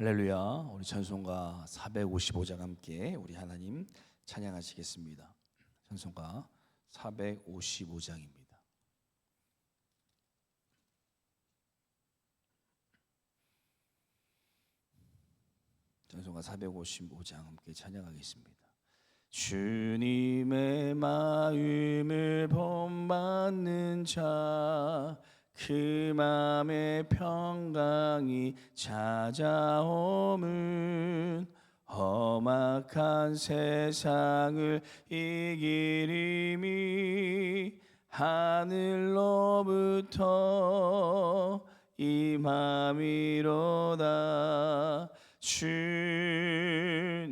할렐루야. 우리 찬송가 455장 함께 우리 하나님 찬양하시겠습니다. 찬송가 455장입니다. 찬송가 455장 함께 찬양하겠습니다. 주님의 마음을 본받는 자, 그 맘의 평강이 찾아오면 험악한 세상을 이기리니 하늘로부터 임함이로다. 주님의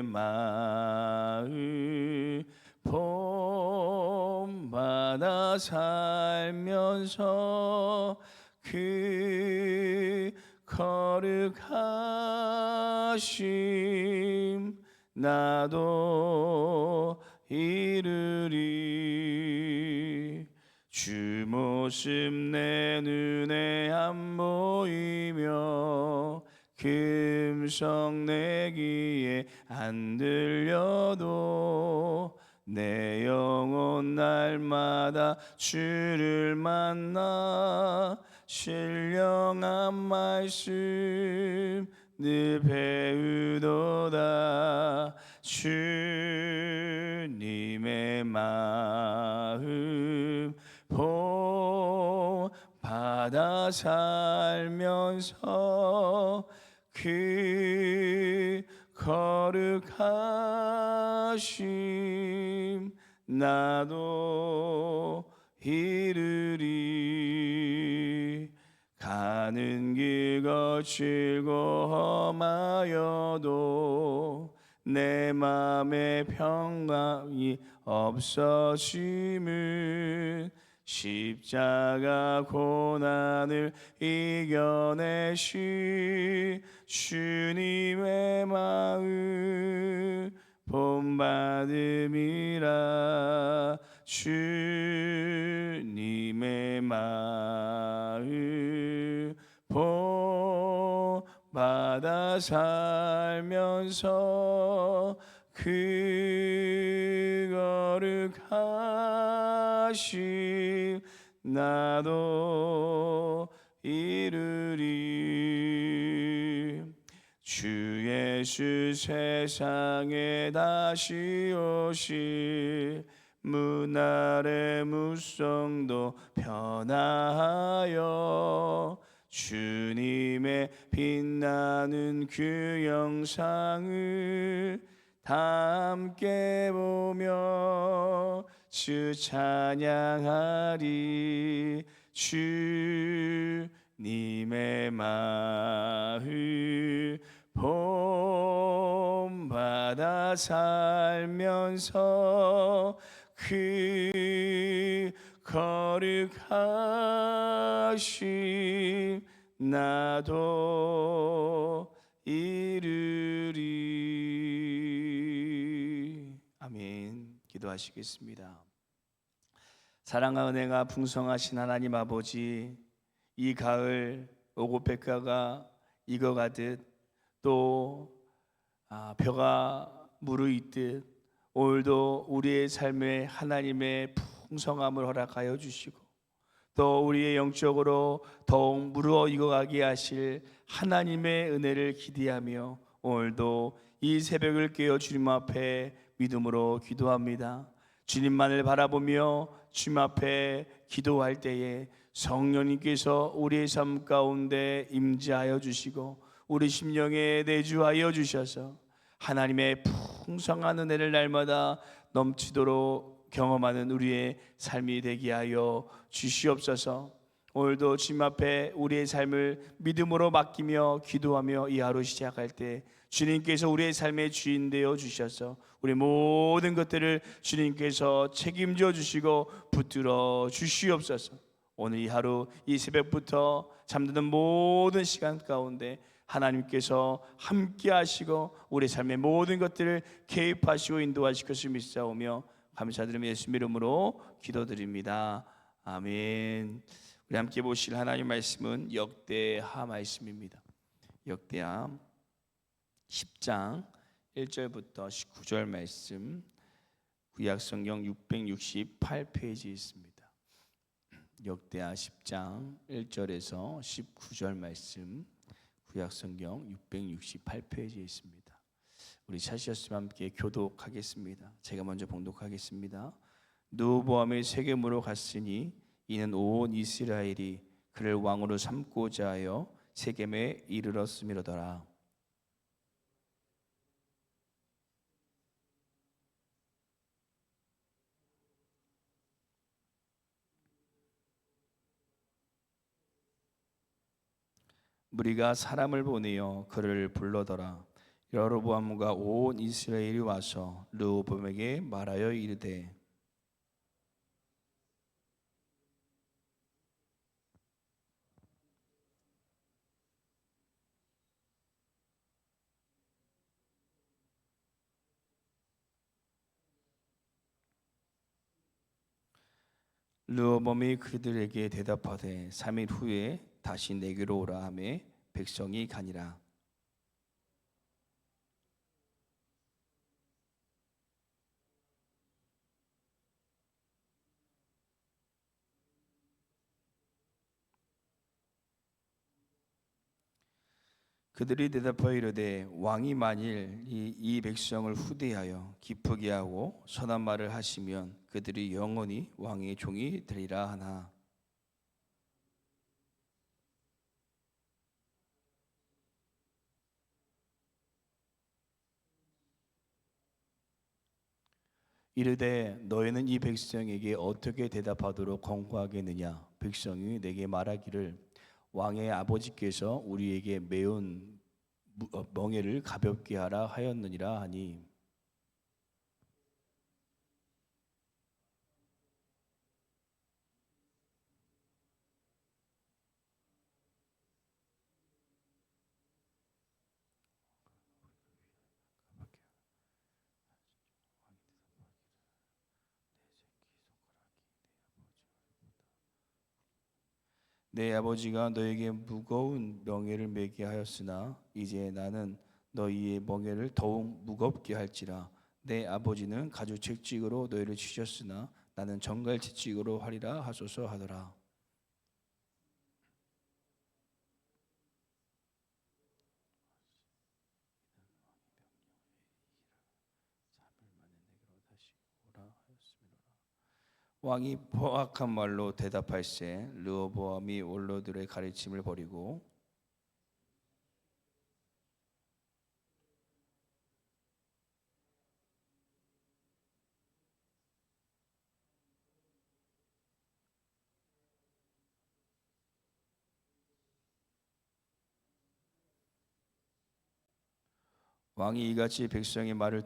마음 본받아 살면서 그 거룩하심 나도 이루리. 주 모습 내 눈에 안 보이며 그 음성 내 귀에 안 들려도 내 영혼 날마다 주를 만나 신령한 말씀 늘 배우도다. 주님의 마음 본받아 살면서 그 거룩하심 나도 이루리. 가는 길 거칠고 험하여도 내 맘에 평강이 없어짐은 십자가 고난을 이겨내시 주님의 마음 본받음이라. 주님의 마음 본받아 살면서 그 거룩하심 나도 이루리. 주 예수 세상에 다시 오실 문 아래 무성도 변화하여 주님의 빛나는 그 영상을 다 함께 보며 주 찬양하리. 주님의 마음 본받아 살면서 그 거룩하심 나도 이루리. 아멘. 기도하시겠습니다. 사랑과 은혜가 풍성하신 하나님 아버지, 이 가을 오고백가가 익어가듯 또 벼가 무르익듯 오늘도 우리의 삶에 하나님의 풍성함을 허락하여 주시고 또 우리의 영적으로 더욱 무르어 익어가게 하실 하나님의 은혜를 기대하며 오늘도 이 새벽을 깨어 주님 앞에 믿음으로 기도합니다. 주님만을 바라보며 주님 앞에 기도할 때에 성령님께서 우리의 삶 가운데 임재하여 주시고 우리 심령에 내주하여 주셔서 하나님의 풍성한 은혜를 날마다 넘치도록 경험하는 우리의 삶이 되게 하여 주시옵소서. 오늘도 주님 앞에 우리의 삶을 믿음으로 맡기며 기도하며 이 하루 시작할 때 주님께서 우리의 삶의 주인 되어 주셔서 우리 모든 것들을 주님께서 책임져 주시고 붙들어 주시옵소서. 오늘 이 하루 이 새벽부터 잠드는 모든 시간 가운데 하나님께서 함께 하시고 우리 삶의 모든 것들을 개입하시고 인도하실 것을 믿사오며 감사드리며 예수 이름으로 기도드립니다. 아멘. 우리 함께 보실 하나님 말씀은 역대하 말씀입니다. 역대하 10장 1절부터 19절 말씀, 구약성경 668페이지에 있습니다. 역대하 10장 1절에서 19절 말씀, 구약성경 668페이지에 있습니다. 우리 찾으셨으면 함께 교독하겠습니다. 제가 먼저 봉독하겠습니다. 르호보암이 세겜으로 갔으니 이는 온 이스라엘이 그를 왕으로 삼고자 하여 세겜에 이르렀음이로더라. 무리가 사람을 보내어 그를 불러더라. 여로보암과 온 이스라엘이 와서 르호보암에게 말하여 이르되 르호보암이 그들에게 대답하되 3일 후에 다시 내게로 오라 하매 백성이 가니라. 그들이 대답하여 이르되 왕이 만일 이 백성을 후대하여 기쁘게 하고 선한 말을 하시면 그들이 영원히 왕의 종이 되리라 하나. 이르되 너희는 이 백성에게 어떻게 대답하도록 권고하겠느냐. 백성이 내게 말하기를 왕의 아버지께서 우리에게 매운 멍에를 가볍게 하라 하였느니라 하니. 내 아버지가 너에게 무거운 멍에를 매게 하였으나 이제 나는 너희의 멍에를 더욱 무겁게 할지라. 내 아버지는 가죽 채찍으로 너희를 치셨으나 나는 정갈 채찍으로 하리라 하소서 하더라. 왕이 포악한 말로 대답할세 르호보암이 원로들의 가르침을 버리고 왕이 이같이 백성의 말을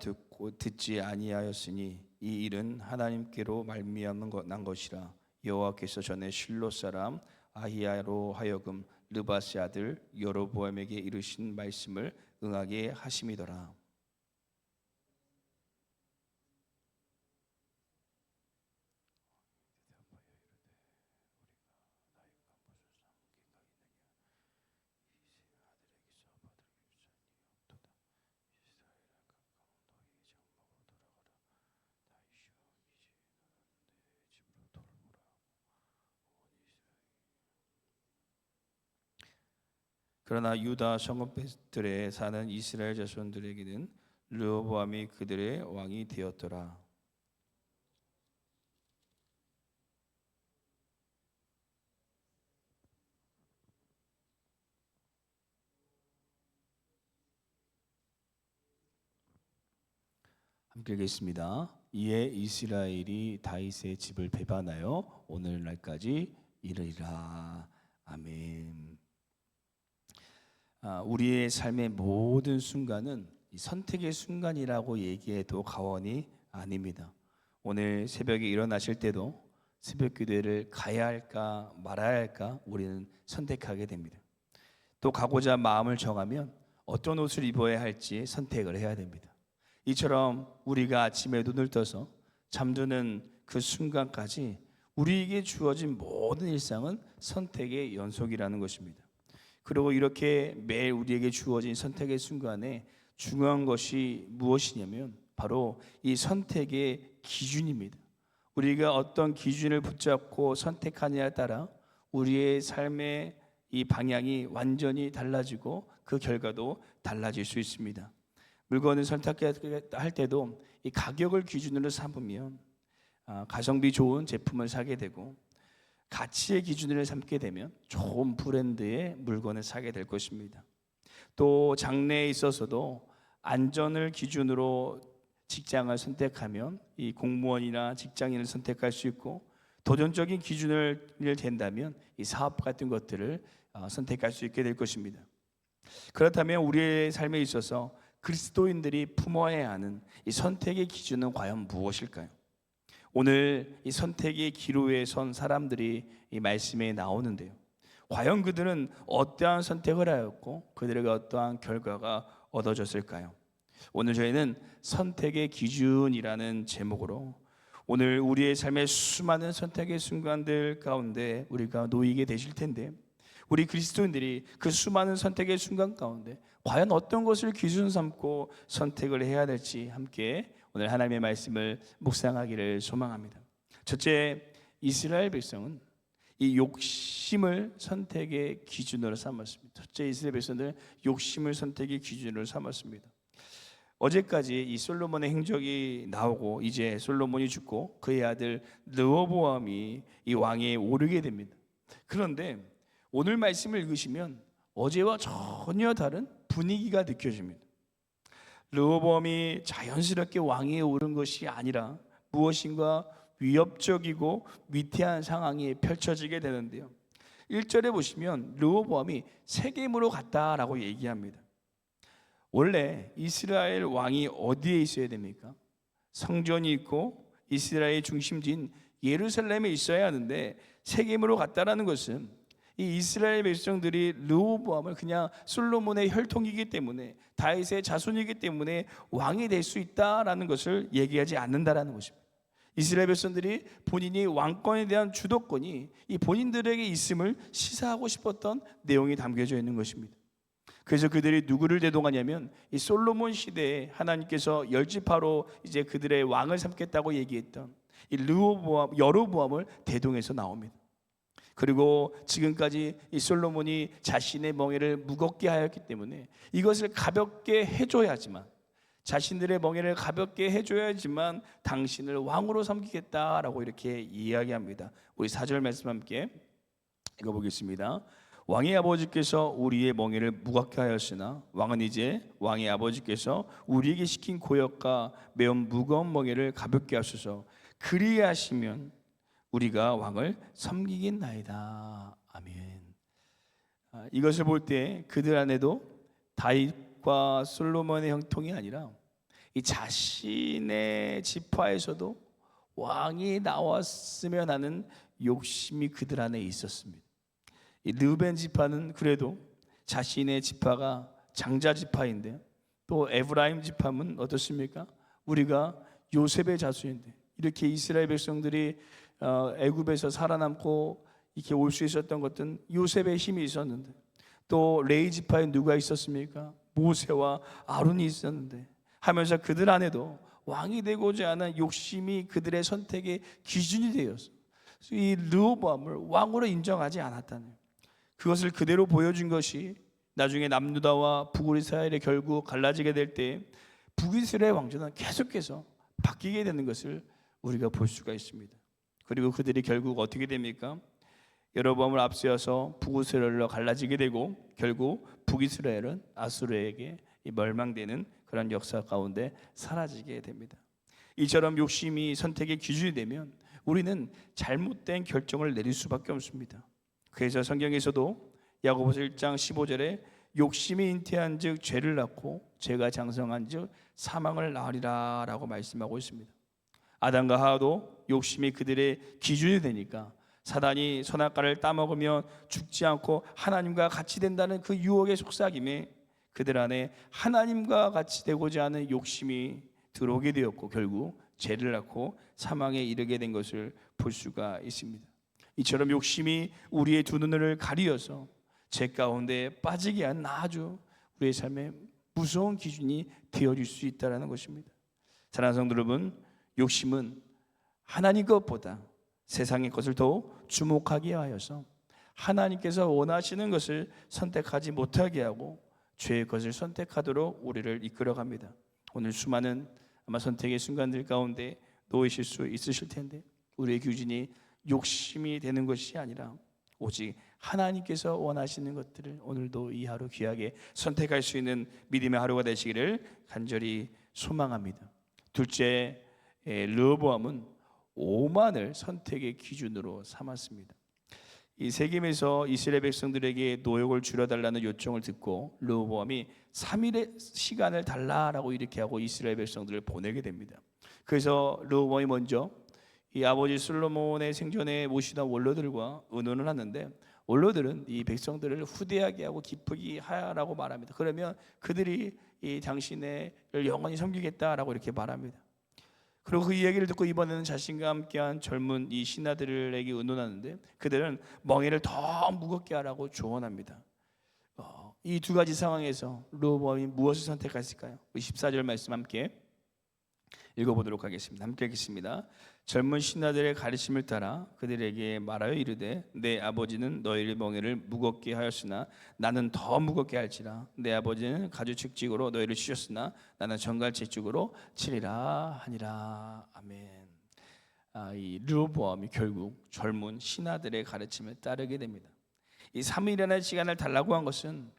듣지 아니하였으니 이 일은 하나님께로 말미암아 난 것이라. 여호와께서 전에 실로 사람 아히야로 하여금 르바스의 아들 여로보암에게 이르신 말씀을 응하게 하심이더라. 그러나 유다 성읍들에 사는 이스라엘 자손들에게는 르호보암이 그들의 왕이 되었더라. 함께 읽겠습니다. 이에 이스라엘이 다윗의 집을 배반하여 오늘날까지 이르리라. 아멘. 우리의 삶의 모든 순간은 선택의 순간이라고 얘기해도 과언이 아닙니다. 오늘 새벽에 일어나실 때도 새벽 기도회를 가야 할까 말아야 할까 우리는 선택하게 됩니다. 또 가고자 마음을 정하면 어떤 옷을 입어야 할지 선택을 해야 됩니다. 이처럼 우리가 아침에 눈을 떠서 잠드는 그 순간까지 우리에게 주어진 모든 일상은 선택의 연속이라는 것입니다. 그리고 이렇게 매일 우리에게 주어진 선택의 순간에 중요한 것이 무엇이냐면 바로 이 선택의 기준입니다. 우리가 어떤 기준을 붙잡고 선택하느냐에 따라 우리의 삶의 이 방향이 완전히 달라지고 그 결과도 달라질 수 있습니다. 물건을 선택할 때도 이 가격을 기준으로 삼으면 가성비 좋은 제품을 사게 되고, 가치의 기준을 삼게 되면 좋은 브랜드의 물건을 사게 될 것입니다. 또 장래에 있어서도 안전을 기준으로 직장을 선택하면 이 공무원이나 직장인을 선택할 수 있고, 도전적인 기준을 댄다면 이 사업 같은 것들을 선택할 수 있게 될 것입니다. 그렇다면 우리의 삶에 있어서 그리스도인들이 품어야 하는 이 선택의 기준은 과연 무엇일까요? 오늘 이 선택의 기로에 선 사람들이 이 말씀에 나오는데요, 과연 그들은 어떠한 선택을 하였고 그들에게 어떠한 결과가 얻어졌을까요? 오늘 저희는 선택의 기준이라는 제목으로 오늘 우리의 삶의 수많은 선택의 순간들 가운데 우리가 놓이게 되실 텐데, 우리 그리스도인들이 그 수많은 선택의 순간 가운데 과연 어떤 것을 기준 삼고 선택을 해야 될지 함께 오늘 하나님의 말씀을 묵상하기를 소망합니다. 첫째, 이스라엘 백성은 이 욕심을 선택의 기준으로 삼았습니다. 첫째, 이스라엘 백성들은 욕심을 선택의 기준으로 삼았습니다. 어제까지 이 솔로몬의 행적이 나오고 이제 솔로몬이 죽고 그의 아들 르호보암이 이 왕위에 오르게 됩니다. 그런데 오늘 말씀을 읽으시면 어제와 전혀 다른 분위기가 느껴집니다. 르호보암이 자연스럽게 왕위에 오른 것이 아니라 무엇인가 위협적이고 위태한 상황이 펼쳐지게 되는데요, 1절에 보시면 르호보암이 세겜으로 갔다라고 얘기합니다. 원래 이스라엘 왕이 어디에 있어야 됩니까? 성전이 있고 이스라엘 중심지인 예루살렘에 있어야 하는데 세겜으로 갔다라는 것은 이 이스라엘 백성들이 르호보암을 그냥 솔로몬의 혈통이기 때문에, 다윗의 자손이기 때문에 왕이 될 수 있다라는 것을 얘기하지 않는다라는 것입니다. 이스라엘 백성들이 본인이 왕권에 대한 주도권이 이 본인들에게 있음을 시사하고 싶었던 내용이 담겨져 있는 것입니다. 그래서 그들이 누구를 대동하냐면 이 솔로몬 시대에 하나님께서 열지파로 이제 그들의 왕을 삼겠다고 얘기했던 이 르호보암, 여로보암을 대동해서 나옵니다. 그리고 지금까지 이 솔로몬이 자신의 멍에를 무겁게 하였기 때문에 이것을 가볍게 해줘야지만, 자신들의 멍에를 가볍게 해줘야지만 당신을 왕으로 섬기겠다라고 이렇게 이야기합니다. 우리 4절 말씀 함께 읽어보겠습니다. 왕의 아버지께서 우리의 멍에를 무겁게 하였으나 왕은 이제 왕의 아버지께서 우리에게 시킨 고역과 매우 무거운 멍에를 가볍게 하소서. 그리하시면 우리가 왕을 섬기겠나이다. 아멘. 이것을 볼 때 그들 안에도 다윗과 솔로몬의 형통이 아니라 이 자신의 지파에서도 왕이 나왔으면 하는 욕심이 그들 안에 있었습니다. 이 르벤 지파는 그래도 자신의 지파가 장자 지파인데, 또 에브라임 지파는 어떻습니까? 우리가 요셉의 자손인데, 이렇게 이스라엘 백성들이 애굽에서 살아남고 이렇게 올 수 있었던 것은 요셉의 힘이 있었는데, 또 레위 지파에 누가 있었습니까? 모세와 아론이 있었는데 하면서 그들 안에도 왕이 되고자 하는 욕심이 그들의 선택의 기준이 되어서 이 르호보암을 왕으로 인정하지 않았다는, 그것을 그대로 보여준 것이 나중에 남유다와 북이스라엘이 결국 갈라지게 될 때 북이스라엘 왕조는 계속해서 바뀌게 되는 것을 우리가 볼 수가 있습니다. 그리고 그들이 결국 어떻게 됩니까? 여로보암을 앞세워서 북이스라엘로 갈라지게 되고 결국 북이스라엘은 아수르에게 멸망되는 그런 역사 가운데 사라지게 됩니다. 이처럼 욕심이 선택의 기준이 되면 우리는 잘못된 결정을 내릴 수밖에 없습니다. 그래서 성경에서도 야고보서 1장 15절에 욕심이 잉태한 즉 죄를 낳고 죄가 장성한 즉 사망을 낳으리라 라고 말씀하고 있습니다. 아담과 하와도 욕심이 그들의 기준이 되니까 사단이 선악과를 따먹으면 죽지 않고 하나님과 같이 된다는 그 유혹의 속삭임에 그들 안에 하나님과 같이 되고자 하는 욕심이 들어오게 되었고 결국 죄를 낳고 사망에 이르게 된 것을 볼 수가 있습니다. 이처럼 욕심이 우리의 두 눈을 가리어서 죄 가운데 빠지게 하는 아주 우리의 삶에 무서운 기준이 되어질 수 있다는 것입니다. 사랑하는 성도 여러분, 욕심은 하나님 것보다 세상의 것을 더 주목하게 하여서 하나님께서 원하시는 것을 선택하지 못하게 하고 죄의 것을 선택하도록 우리를 이끌어갑니다. 오늘 수많은 아마 선택의 순간들 가운데 놓이실 수 있으실 텐데, 우리의 기준이 욕심이 되는 것이 아니라 오직 하나님께서 원하시는 것들을 오늘도 이 하루 귀하게 선택할 수 있는 믿음의 하루가 되시기를 간절히 소망합니다. 둘째, 르호보암은 오만을 선택의 기준으로 삼았습니다. 이 세겜에서 이스라엘 백성들에게 노역을 줄여달라는 요청을 듣고 르호보암이 3일의 시간을 달라라고 이렇게 하고 이스라엘 백성들을 보내게 됩니다. 그래서 르호보암이 먼저 이 아버지 솔로몬의 생전에 모시던 원로들과 의논을 하는데, 원로들은 이 백성들을 후대하게 하고 기쁘게 하라고 말합니다. 그러면 그들이 이 당신의 영원히 섬기겠다라고 이렇게 말합니다. 그리고 그 이야기를 듣고 이번에는 자신과 함께한 젊은 이 신하들에게 의논하는데, 그들은 멍에를 더 무겁게 하라고 조언합니다. 이 두 가지 상황에서 르호보암이 무엇을 선택했을까요? 14절 말씀 함께 읽어보도록 하겠습니다. 함께 읽겠습니다. 젊은 신하들의 가르침을 따라 그들에게 말하여 이르되, 내 아버지는 너희의 멍에를 무겁게 하였으나 나는 더 무겁게 할지라. 내 아버지는 가죽측직으로 너희를 치셨으나 나는 정갈측직으로 치리라 하니라. 아멘. 이 르호보암이 결국 젊은 신하들의 가르침을 따르게 됩니다. 이 3일이라는 시간을 달라고 한 것은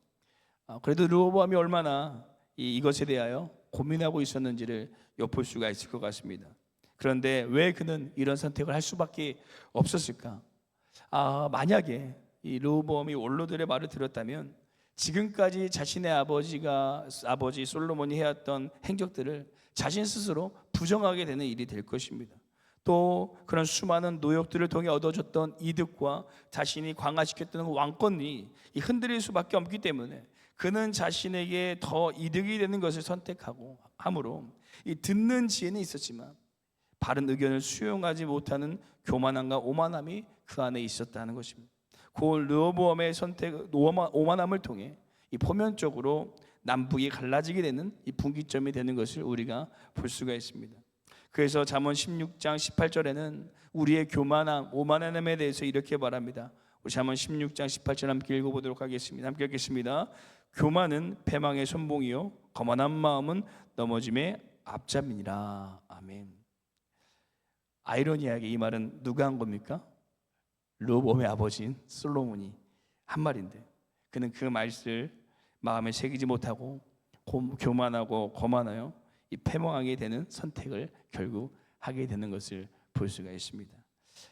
그래도 르호보암이 얼마나 이것에 대하여 고민하고 있었는지를 엿볼 수가 있을 것 같습니다. 그런데 왜 그는 이런 선택을 할 수밖에 없었을까? 만약에 이 르호보암이 원로들의 말을 들었다면 지금까지 자신의 아버지 솔로몬이 해왔던 행적들을 자신 스스로 부정하게 되는 일이 될 것입니다. 또 그런 수많은 노역들을 통해 얻어졌던 이득과 자신이 강화시켰던 왕권이 흔들릴 수밖에 없기 때문에 그는 자신에게 더 이득이 되는 것을 선택하고 함으로 이 듣는 지혜는 있었지만 바른 의견을 수용하지 못하는 교만함과 오만함이 그 안에 있었다는 것입니다. 그 르호보암의 오만함을 통해 이 포면적으로 남북이 갈라지게 되는 이 분기점이 되는 것을 우리가 볼 수가 있습니다. 그래서 잠언 16장 18절에는 우리의 교만함, 오만함에 대해서 이렇게 말합니다. 우리 잠언 16장 18절 함께 읽어보도록 하겠습니다. 함께 읽겠습니다. 교만은 패망의 선봉이요 거만한 마음은 넘어짐의 앞잡이니라. 아멘. 아이러니하게 이 말은 누가 한 겁니까? 르호보암의 아버지인 솔로몬이 한 말인데, 그는 그 말을 마음에 새기지 못하고 교만하고 거만하여 이 패망하게 되는 선택을 결국 하게 되는 것을 볼 수가 있습니다.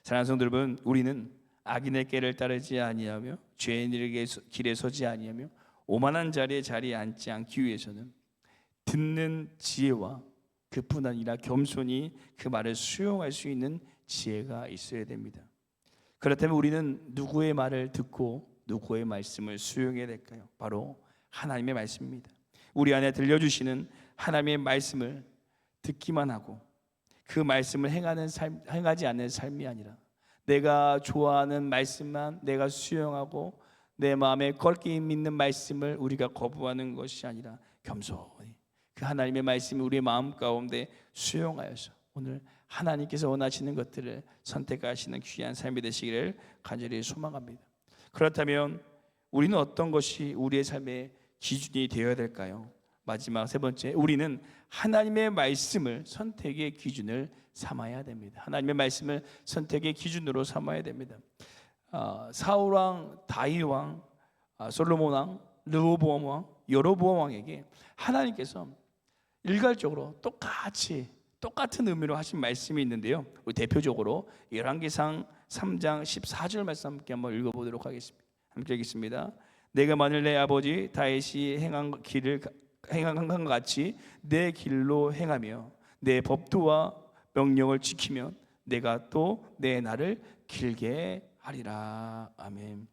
사랑하는 성도 여러분, 우리는 악인의 꾀를 따르지 아니하며 죄인에게 길에 서지 아니하며 오만한 자리에 앉지 않기 위해서는 듣는 지혜와 그뿐 아니라 겸손히 그 말을 수용할 수 있는 지혜가 있어야 됩니다. 그렇다면 우리는 누구의 말을 듣고 누구의 말씀을 수용해야 될까요? 바로 하나님의 말씀입니다. 우리 안에 들려주시는 하나님의 말씀을 듣기만 하고 그 말씀을 행하지 않는 삶이 아니라 내가 좋아하는 말씀만 내가 수용하고 내 마음에 껄기 믿는 말씀을 우리가 거부하는 것이 아니라 겸손히 그 하나님의 말씀이 우리의 마음 가운데 수용하여서 오늘 하나님께서 원하시는 것들을 선택하시는 귀한 삶이 되시기를 간절히 소망합니다. 그렇다면 우리는 어떤 것이 우리의 삶의 기준이 되어야 될까요? 마지막 세 번째, 우리는 하나님의 말씀을 선택의 기준을 삼아야 됩니다. 하나님의 말씀을 선택의 기준으로 삼아야 됩니다. 사울왕, 다윗왕, 솔로몬왕, 르호보암 왕, 여로보암 왕에게 하나님께서 일괄적으로 똑같은 의미로 하신 말씀이 있는데요. 우리 대표적으로 열왕기상 3장 14절 말씀 함께 한번 읽어보도록 하겠습니다. 함께 읽겠습니다. 내가 만일 내 아버지 다윗이 행한 것 같이 내 길로 행하며 내 법도와 명령을 지키면 내가 또 내 날을 길게 하리라. 아멘.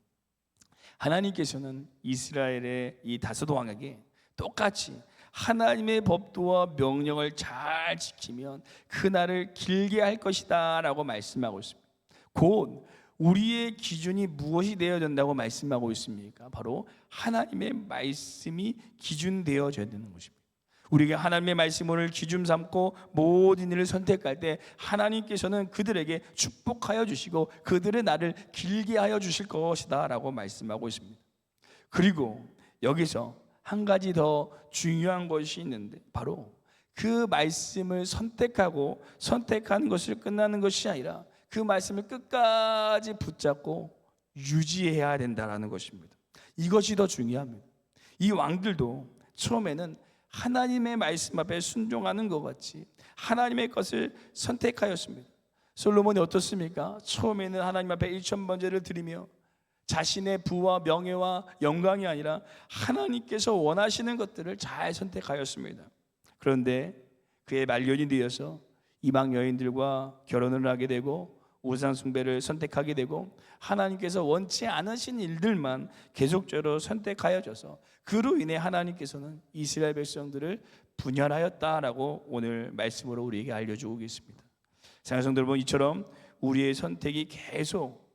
하나님께서는 이스라엘의 이 다섯 왕에게 똑같이 하나님의 법도와 명령을 잘 지키면 그 날을 길게 할 것이다 라고 말씀하고 있습니다. 곧 우리의 기준이 무엇이 되어야 된다고 말씀하고 있습니까? 바로 하나님의 말씀이 기준 되어져야 되는 것입니다. 우리가 하나님의 말씀을 기준 삼고 모든 일을 선택할 때 하나님께서는 그들에게 축복하여 주시고 그들의 날을 길게 하여 주실 것이다 라고 말씀하고 있습니다. 그리고 여기서 한 가지 더 중요한 것이 있는데, 바로 그 말씀을 선택하고 선택하는 것을 끝나는 것이 아니라 그 말씀을 끝까지 붙잡고 유지해야 된다는 것입니다. 이것이 더 중요합니다. 이 왕들도 처음에는 하나님의 말씀 앞에 순종하는 것 같이 하나님의 것을 선택하였습니다. 솔로몬이 어떻습니까? 처음에는 하나님 앞에 1000번제를 드리며 자신의 부와 명예와 영광이 아니라 하나님께서 원하시는 것들을 잘 선택하였습니다. 그런데 그의 말년이 되어서 이방 여인들과 결혼을 하게 되고 우상 숭배를 선택하게 되고 하나님께서 원치 않으신 일들만 계속적으로 선택하여져서 그로 인해 하나님께서는 이스라엘 백성들을 분열하였다라고 오늘 말씀으로 우리에게 알려주고 계십니다. 사랑하는 성도 여러분, 이처럼 우리의 선택이 계속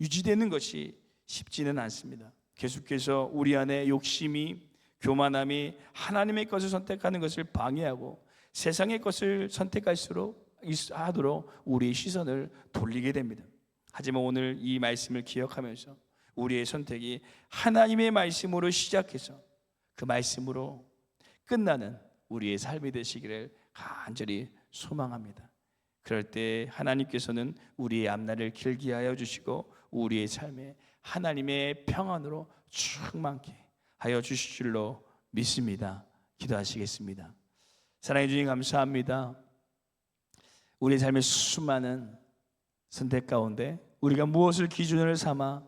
유지되는 것이 쉽지는 않습니다. 계속해서 우리 안에 욕심이, 교만함이 하나님의 것을 선택하는 것을 방해하고 세상의 것을 선택할수록 하도록 우리의 시선을 돌리게 됩니다. 하지만 오늘 이 말씀을 기억하면서 우리의 선택이 하나님의 말씀으로 시작해서 그 말씀으로 끝나는 우리의 삶이 되시기를 간절히 소망합니다. 그럴 때 하나님께서는 우리의 앞날을 길게 하여 주시고 우리의 삶에 하나님의 평안으로 충만케 하여 주실 줄로 믿습니다. 기도하시겠습니다. 사랑해 주님 감사합니다. 우리의 삶의 수많은 선택 가운데 우리가 무엇을 기준으로 삼아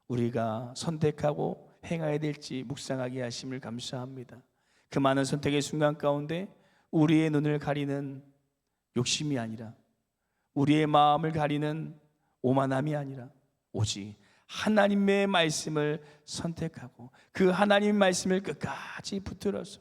우리가 선택하고 행해야 될지 묵상하게 하심을 감사합니다. 그 많은 선택의 순간 가운데 우리의 눈을 가리는 욕심이 아니라 우리의 마음을 가리는 오만함이 아니라 오직 하나님의 말씀을 선택하고 그 하나님의 말씀을 끝까지 붙들어서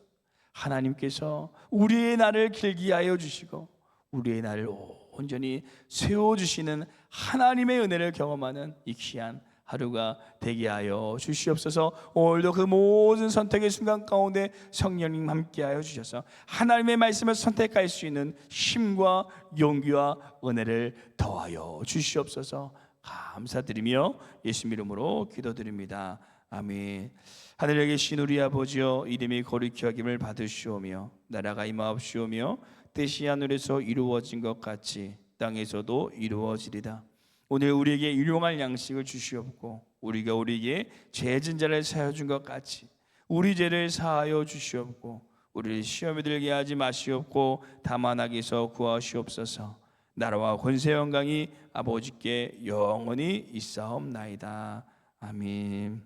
하나님께서 우리의 날을 길게 하여 주시고 우리의 날을 온전히 세워주시는 하나님의 은혜를 경험하는 이 귀한 하루가 되게 하여 주시옵소서. 오늘도 그 모든 선택의 순간 가운데 성령님 함께하여 주셔서 하나님의 말씀을 선택할 수 있는 힘과 용기와 은혜를 더하여 주시옵소서. 감사드리며 예수 이름으로 기도드립니다. 아멘. 하늘에 계신 우리 아버지여, 이름이 거룩히 여김을 받으시오며 나라가 임하옵시오며 뜻이 하늘에서 이루어진 것 같이 땅에서도 이루어지리다. 오늘 우리에게 일용할 양식을 주시옵고 우리가 우리에게 죄 진 자를 사하여 준 것 같이 우리 죄를 사하여 주시옵고 우리를 시험에 들게 하지 마시옵고 다만 악에서 구하시옵소서. 나라와 권세 영광이 아버지께 영원히 있사옵나이다. 아멘.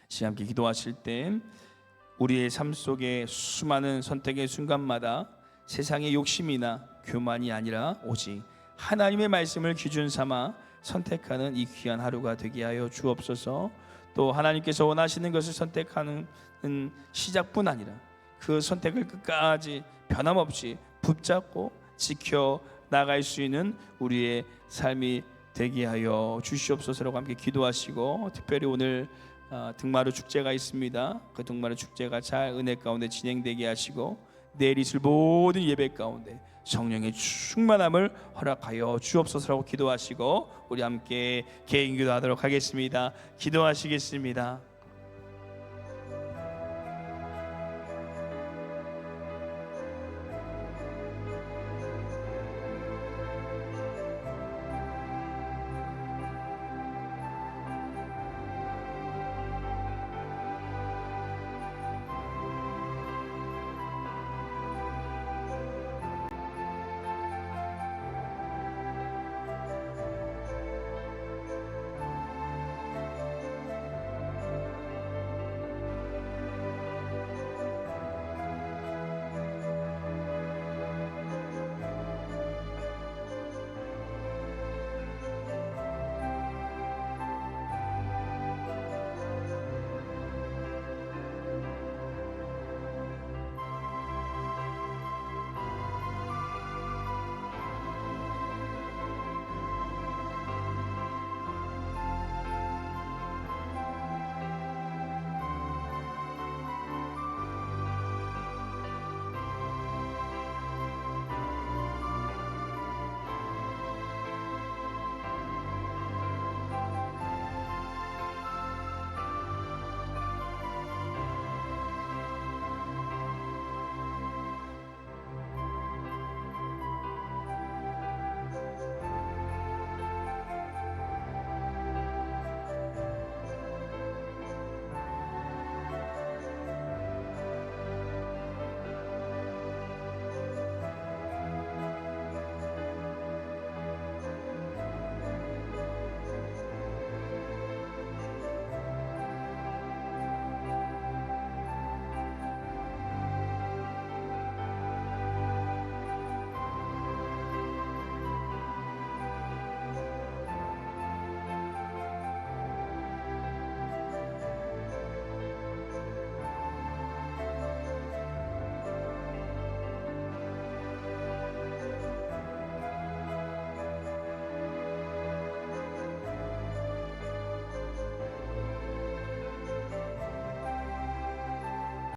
시간 함께 기도하실 때 우리의 삶 속에 수많은 선택의 순간마다 세상의 욕심이나 교만이 아니라 오직 하나님의 말씀을 기준 삼아 선택하는 이 귀한 하루가 되게 하여 주옵소서. 또 하나님께서 원하시는 것을 선택하는 시작뿐 아니라 그 선택을 끝까지 변함없이 붙잡고 지켜 나갈 수 있는 우리의 삶이 되게 하여 주시옵소서라고 함께 기도하시고, 특별히 오늘 등마루 축제가 있습니다. 그 등마루 축제가 잘 은혜 가운데 진행되게 하시고 내일 있을 모든 예배 가운데 성령의 충만함을 허락하여 주옵소서라고 기도하시고 우리 함께 개인 기도하도록 하겠습니다. 기도하시겠습니다.